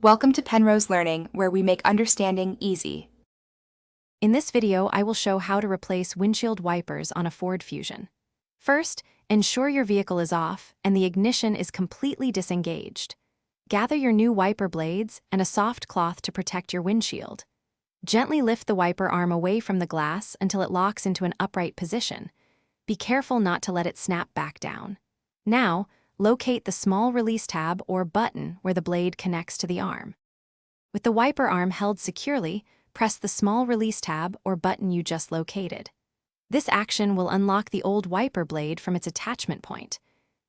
Welcome to Penrose Learning, where we make understanding easy. In this video, I will show how to replace windshield wipers on a Ford Fusion. First, ensure your vehicle is off and the ignition is completely disengaged. Gather your new wiper blades and a soft cloth to protect your windshield. Gently lift the wiper arm away from the glass until it locks into an upright position. Be careful not to let it snap back down. Now, locate the small release tab or button where the blade connects to the arm. With the wiper arm held securely, press the small release tab or button you just located. This action will unlock the old wiper blade from its attachment point.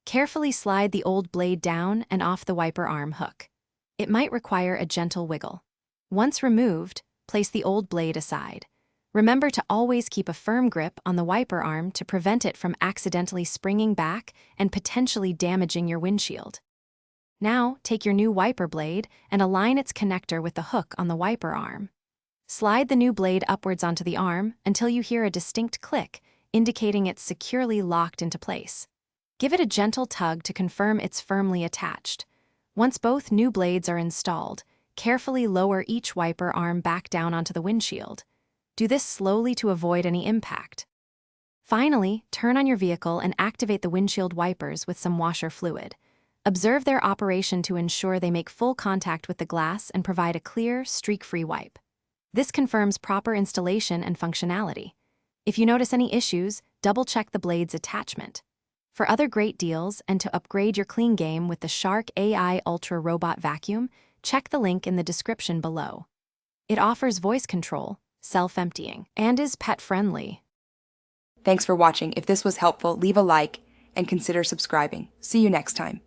Carefully slide the old blade down and off the wiper arm hook. It might require a gentle wiggle. Once removed, place the old blade aside. Remember to always keep a firm grip on the wiper arm to prevent it from accidentally springing back and potentially damaging your windshield. Now, take your new wiper blade and align its connector with the hook on the wiper arm. Slide the new blade upwards onto the arm until you hear a distinct click, indicating it's securely locked into place. Give it a gentle tug to confirm it's firmly attached. Once both new blades are installed, carefully lower each wiper arm back down onto the windshield. Do this slowly to avoid any impact. Finally, turn on your vehicle and activate the windshield wipers with some washer fluid. Observe their operation to ensure they make full contact with the glass and provide a clear, streak-free wipe. This confirms proper installation and functionality. If you notice any issues, double-check the blade's attachment. For other great deals and to upgrade your clean game with the Shark AI Ultra Robot Vacuum, check the link in the description below. It offers voice control, self-emptying, and is pet-friendly. Thanks for watching. If this was helpful, leave a like and consider subscribing. See you next time.